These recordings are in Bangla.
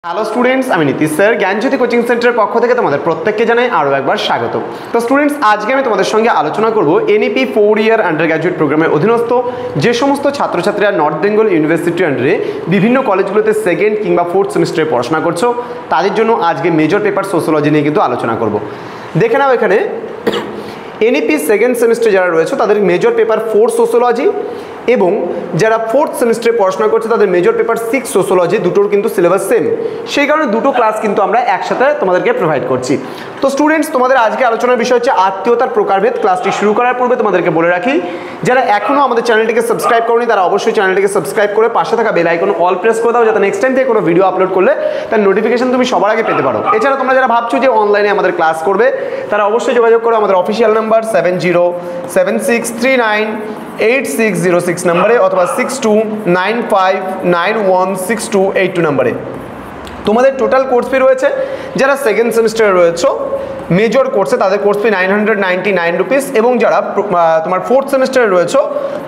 হ্যালো স্টুডেন্টস, আমি নীতিশ স্যার জ্ঞানজ্যোতি কোচিং সেন্টারের পক্ষ থেকে তোমাদের প্রত্যেককে জানাই আরও একবার স্বাগত। তো স্টুডেন্টস, আজকে আমি তোমাদের সঙ্গে আলোচনা করব এনইপি 4 ইয়ার আন্ডার গ্র্যাজুয়েট প্রোগ্রামের অধীনস্থ যে সমস্ত ছাত্রছাত্রীরা নর্থ বেঙ্গল ইউনিভার্সিটির আন্ডারে বিভিন্ন কলেজগুলোতে সেকেন্ড কিংবা ফোর্থ সেমিস্টারে পড়াশোনা করছো, তাদের জন্য আজকে মেজর পেপার সোশ্যোলজি নিয়ে কিন্তু আলোচনা করব। দেখে নাও, এখানে এনইপি সেকেন্ড সেমিস্টারে যারা রয়েছে তাদের মেজর পেপার 4 সোশ্যোলজি এবং যারা ফোর্থ সেমিস্টারে পড়াশোনা করছে তাদের মেজর পেপার 6 সোশ্যোলজি, দুটোর কিন্তু সিলেবাস সেম। সেই কারণে দুটো ক্লাস কিন্তু আমরা একসাথে তোমাদেরকে প্রোভাইড করছি। তো স্টুডেন্টস, তোমাদের আজকে আলোচনার বিষয় হচ্ছে আত্মীয়তার প্রকারভেদ। ক্লাসটি শুরু করার পূর্বে তোমাদেরকে বলে রাখি, যারা এখনও আমাদের চ্যানেলটিকে সাবস্ক্রাইব করনি তারা অবশ্যই চ্যানেলটিকে সাবস্ক্রাইব করে পাশে থাকা বেল আইকন অল প্রেস করে দাও, যাতে নেক্সট টাইম থেকে কোনো ভিডিও আপলোড করলে তার নোটিফিকেশন তুমি সবার আগে পেতে পারো। এছাড়া তোমরা যারা ভাবছো যে অনলাইনে আমাদের ক্লাস করবে, তারা অবশ্যই যোগাযোগ করো আমাদের অফিসিয়াল নাম্বার 7076398606 নম্বরে অথবা 6295916282 নম্বরে। তোমাদের টোটাল কোর্স ফি রয়েছে, যারা সেকেন্ড সেমিস্টারে রয়েছে মেজর কোর্সে তাদের কোর্স ফি 999 রুপিস, এবং যারা তোমার ফোর্থ সেমিস্টারে রয়েছে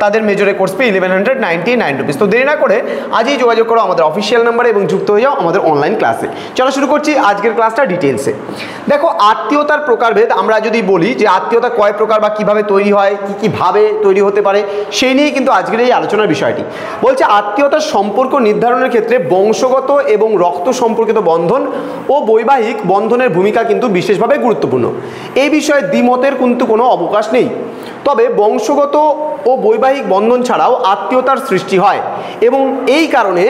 তাদের মেজরের কোর্স ফি 1199 রুপিস। তো দেরি না করে আজই যোগাযোগ করো আমাদের অফিসিয়াল নাম্বারে এবং যুক্ত হয়ে যাও আমাদের অনলাইন ক্লাসে। চলো শুরু করছি আজকের ক্লাসটা ডিটেলসে। দেখো, আত্মীয়তার প্রকারভেদ আমরা যদি বলি যে আত্মীয়তা কয় প্রকার বা কিভাবে তৈরি হয়, কীভাবে তৈরি হতে পারে, সেই নিয়েই কিন্তু আজকের এই আলোচনার বিষয়টি। বলছে আত্মীয়তার সম্পর্ক নির্ধারণের ক্ষেত্রে বংশগত এবং রক্ত সম্পর্কিত বন্ধন ও বৈবাহিক বন্ধনের ভূমিকা কিন্তু বিশেষভাবে গুরুত্বপূর্ণ। এই বিষয়ে দ্বিমতের কিন্তু কোনো অবকাশ নেই। তবে বংশগত ও বৈবাহিক বন্ধন ছাড়াও আত্মীয়তার সৃষ্টি হয় এবং এই কারণে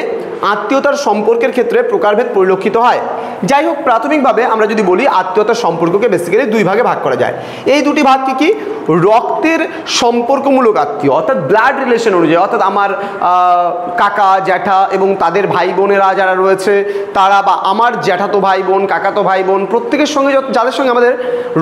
আত্মীয়তার সম্পর্কের ক্ষেত্রে প্রকারভেদ পরিলক্ষিত হয়। যাই হোক, প্রাথমিকভাবে আমরা যদি বলি আত্মীয়তার সম্পর্ককে বেসিক্যালি দুই ভাগে ভাগ করা যায়। এই দুটি ভাগ কি কি? রক্তের সম্পর্কমূলক আত্মীয় অর্থাৎ ব্লাড রিলেশন অনুযায়ী, অর্থাৎ আমার কাকা জ্যাঠা এবং তাদের ভাই বোনেরা যারা রয়েছে তারা, বা আমার জ্যাঠাতো ভাই বোন কাকাতো ভাই বোন প্রত্যেকের সঙ্গে যাদের সঙ্গে আমাদের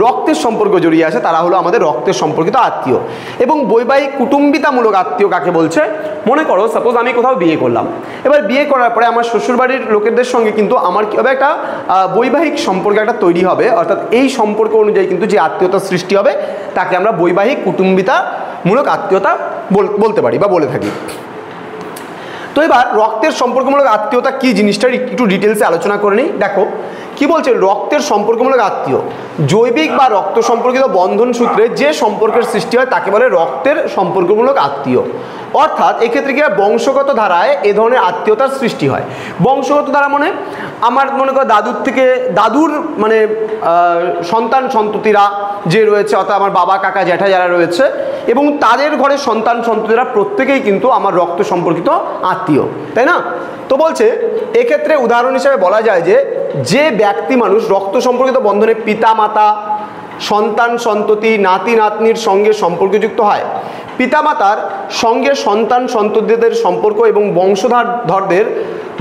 রক্তের সম্পর্ক জড়িয়ে আছে তারা হলো আমাদের রক্তের সম্পর্কিত আত্মীয়। এবং বৈবাহিক কুটুম্বিতামূলক আত্মীয় কাকে বলছে? মনে করো সাপোজ আমি কোথাও বিয়ে করলাম, এবার বিয়ে করার পরে আমার শ্বশুরবাড়ির লোকেদের সঙ্গে কিন্তু আমার কী হবে, একটা বৈবাহিক সম্পর্ক একটা তৈরি হবে। অর্থাৎ এই সম্পর্ক অনুযায়ী কিন্তু যে আত্মীয়তার সৃষ্টি হবে তাকে আমরা বৈবাহিক কুটুম্বিতামূলক আত্মীয়তা বলতে পারি বা বলে থাকি। তো এবার রক্তের সম্পর্কমূলক আত্মীয়তা কি জিনিসটার একটু ডিটেলসে আলোচনা করে নিই। দেখো কি বলছে, রক্তের সম্পর্কমূলক আত্মীয় জৈবিক বা রক্ত সম্পর্কিত বন্ধন সূত্রে যে সম্পর্কের সৃষ্টি হয় তাকে বলে রক্তের সম্পর্কমূলক আত্মীয়। অর্থাৎ এক্ষেত্রে কি বংশগত ধারায় এ ধরনের আত্মীয়তার সৃষ্টি হয়। বংশগত ধারা মানে আমার মনে করো দাদুর থেকে দাদুর মানে সন্তান সন্ততিরা যে রয়েছে, অর্থাৎ আমার বাবা কাকা জ্যাঠা যারা রয়েছে এবং তাদের ঘরে সন্তান সন্ততিরা প্রত্যেকেই কিন্তু আমার রক্ত সম্পর্কিত আত্মীয়, তাই না? তো বলছে এক্ষেত্রে উদাহরণ হিসেবে বলা যায় যে ব্যক্তি মানুষ রক্ত সম্পর্কিত বন্ধনে পিতা মাতা সন্তান সন্ততি নাতি নাতনির সঙ্গে সম্পর্কযুক্ত হয়, পিতামাতার সঙ্গে সন্তান সন্ততিদের সম্পর্ক এবং বংশধরদের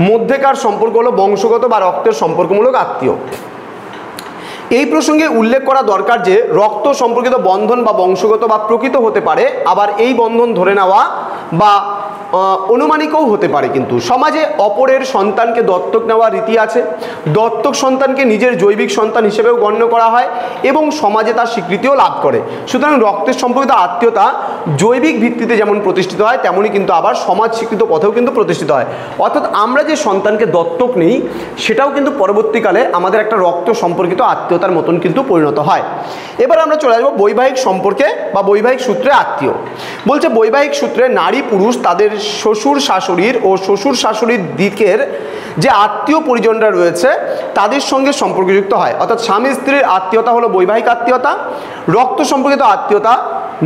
মধ্যেকার সম্পর্ক হলো বংশগত বা রক্তের সম্পর্কমূলক আত্মীয়। এই প্রসঙ্গে উল্লেখ করা দরকার যে রক্ত সম্পর্কিত বন্ধন বা বংশগত বা প্রকৃত হতে পারে, আবার এই বন্ধন ধরে নেওয়া বা অনুমানিকও হতে পারে। কিন্তু সমাজে অপরের সন্তানকে দত্তক নেওয়ার রীতি আছে, দত্তক সন্তানকে নিজের জৈবিক সন্তান হিসেবেও গণ্য করা হয় এবং সমাজে তার স্বীকৃতিও লাভ করে। সুতরাং রক্তের সম্পর্কিত আত্মীয়তা জৈবিক ভিত্তিতে যেমন প্রতিষ্ঠিত হয় তেমনই কিন্তু আবার সমাজ স্বীকৃত পথেও কিন্তু প্রতিষ্ঠিত হয়। অর্থাৎ আমরা যে সন্তানকে দত্তক নিই সেটাও কিন্তু পরবর্তীকালে আমাদের একটা রক্ত সম্পর্কিত আত্মীয়তার মতন কিন্তু পরিণত হয়। এবার আমরা চলে আসবো বৈবাহিক সম্পর্কে বা বৈবাহিক সূত্রে আত্মীয়। বলছে বৈবাহিক সূত্রে নারী পুরুষ তাদের শ্বশুর শাশুড়ির ও শ্বশুর শাশুড়ির দিকের যে আত্মীয় পরিজনরা রয়েছে তাদের সঙ্গে সম্পর্কযুক্ত হয়। অর্থাৎ স্বামী স্ত্রীর আত্মীয়তা হলো বৈবাহিক আত্মীয়তা, রক্ত সম্পর্কিত আত্মীয়তা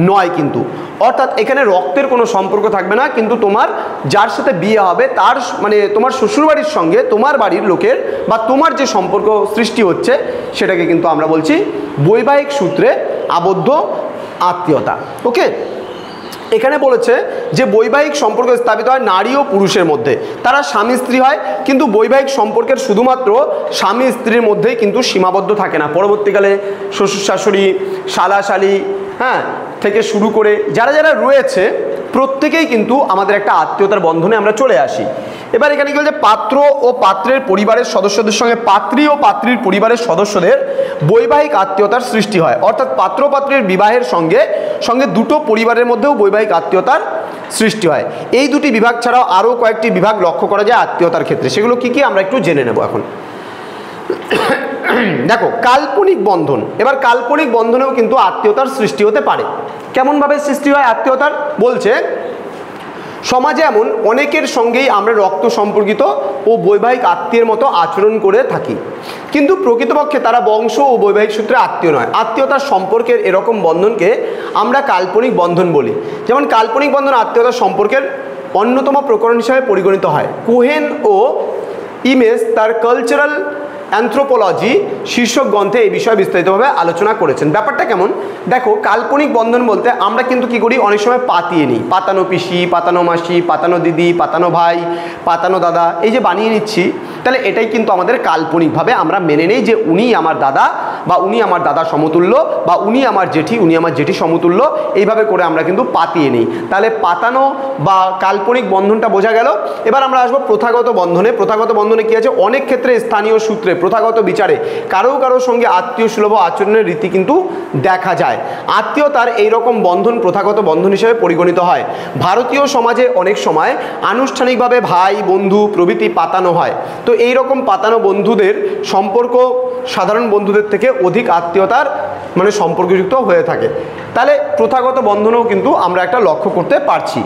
নয় কিন্তু। অর্থাৎ এখানে রক্তের কোনো সম্পর্ক থাকবে না, কিন্তু তোমার যার সাথে বিয়ে হবে তার মানে তোমার শ্বশুরবাড়ির সঙ্গে তোমার বাড়ির লোকের বা তোমার যে সম্পর্ক সৃষ্টি হচ্ছে সেটাকে কিন্তু আমরা বলছি বৈবাহিক সূত্রে আবদ্ধ আত্মীয়তা। ওকে, এখানে বলেছে যে বৈবাহিক সম্পর্ক স্থাপিত হয় নারী ও পুরুষের মধ্যে, তারা স্বামী স্ত্রী হয়, কিন্তু বৈবাহিক সম্পর্কের শুধুমাত্র স্বামী স্ত্রীর মধ্যেই কিন্তু সীমাবদ্ধ থাকে না। পরবর্তীকালে শ্বশুর শাশুড়ি শালা শালি থেকে শুরু করে যারা যারা রয়েছে প্রত্যেকেই কিন্তু আমাদের একটা আত্মীয়তার বন্ধনে আমরা চলে আসি। এবার এখানে কি বলছে, পাত্র ও পাত্রের পরিবারের সদস্যদের সঙ্গে পাত্রী ও পাত্রীর পরিবারের সদস্যদের বৈবাহিক আত্মীয়তার সৃষ্টি হয়। অর্থাৎ পাত্র পাত্রীর বিবাহের সঙ্গে সঙ্গে দুটো পরিবারের মধ্যেও বৈবাহিক আত্মীয়তার সৃষ্টি হয়। এই দুটি বিভাগ ছাড়াও আরও কয়েকটি বিভাগ লক্ষ্য করা যায় আত্মীয়তার ক্ষেত্রে, সেগুলো কি কি আমরা একটু জেনে নেব এখন। দেখো, কাল্পনিক বন্ধন। এবার কাল্পনিক বন্ধনেও কিন্তু আত্মীয়তার সৃষ্টি হতে পারে। কেমনভাবে সৃষ্টি হয় আত্মীয়তার? বলছে, সমাজে এমন অনেকের সঙ্গেই আমরা রক্ত সম্পর্কিত ও বৈবাহিক আত্মীয়ের মতো আচরণ করে থাকি, কিন্তু প্রকৃতপক্ষে তারা বংশ ও বৈবাহিক সূত্রে আত্মীয় নয়। আত্মীয়তার সম্পর্কের এরকম বন্ধনকে আমরা কাল্পনিক বন্ধন বলি। যেমন কাল্পনিক বন্ধন আত্মীয়তার সম্পর্কের অন্যতম প্রকরণ হিসাবে পরিগণিত হয়। কোহেন ও ইমেজ তার কালচারাল অ্যানথ্রোপোলজি শীর্ষক গ্রন্থে এই বিষয়ে বিস্তারিতভাবে আলোচনা করেছেন। ব্যাপারটা কেমন? দেখো, কাল্পনিক বন্ধন বলতে আমরা কিন্তু কী করি, অনেক সময় পাতিয়ে নিই, পাতানো পিসি, পাতানো মাসি, পাতানো দিদি, পাতানো ভাই, পাতানো দাদা, এই যে বানিয়ে নিচ্ছি, তাহলে এটাই কিন্তু আমাদের কাল্পনিকভাবে আমরা মেনে নেই যে উনি আমার দাদা বা উনি আমার দাদা সমতুল্য বা উনি আমার জেঠি, উনি আমার জেঠি সমতুল্য, এইভাবে করে আমরা কিন্তু পাতিয়ে নিই। তাহলে পাতানো বা কাল্পনিক বন্ধনটা বোঝা গেল। এবার আমরা আসবো প্রথাগত বন্ধনে। প্রথাগত বন্ধনে কি আছে? অনেক ক্ষেত্রে স্থানীয় সূত্রে প্রথাগত বিচারে কারোর সঙ্গে আত্মীয় সুলভ আচরণের রীতি কিন্তু দেখা যায়। আত্মীয়তার এইরকম বন্ধন প্রথাগত বন্ধন হিসেবে পরিগণিত হয়। ভারতীয় সমাজে অনেক সময় আনুষ্ঠানিকভাবে ভাই, বন্ধু প্রভৃতি পাতানো হয়। তো এই রকম পাতানো বন্ধুদের সম্পর্ক সাধারণ বন্ধুদের থেকে অধিক আত্মীয়তার মানে সম্পর্কযুক্ত হয়ে থাকে। তাহলে প্রথাগত বন্ধনেও কিন্তু আমরা একটা লক্ষ্য করতে পারছি।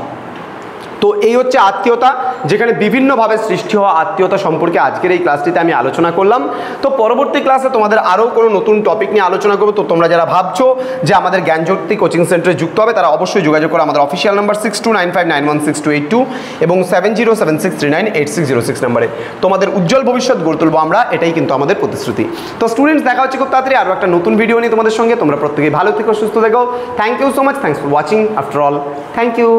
তো এই হচ্ছে আত্মীয়তা, যেখানে বিভিন্নভাবে সৃষ্টি হওয়া আত্মীয়তা সম্পর্কে আজকের এই ক্লাসটিতে আমি আলোচনা করলাম। তো পরবর্তী ক্লাসে তোমাদের আরও কোনো নতুন টপিক নিয়ে আলোচনা করবো। তো তোমরা যারা ভাবছো যে আমাদের জ্ঞানজ্যোতি কোচিং সেন্টারে যুক্ত হবে, তারা অবশ্যই যোগাযোগ করো আমাদের অফিসিয়াল নাম্বার 6295916282 এবং 7076398606 নাম্বারে। তোমাদের উজ্জ্বল ভবিষ্যৎ গড়ে তুলবো আমরা, এটাই কিন্তু আমাদের প্রতিশ্রুতি। তো স্টুডেন্টস, দেখা হচ্ছে খুব তাড়াতাড়ি আরও একটা নতুন ভিডিও নিয়ে তোমাদের সঙ্গে। তোমরা প্রত্যেকেই ভালো থেকো, সুস্থ থেকো। Thank you so much, thanks for watching after all, thank you.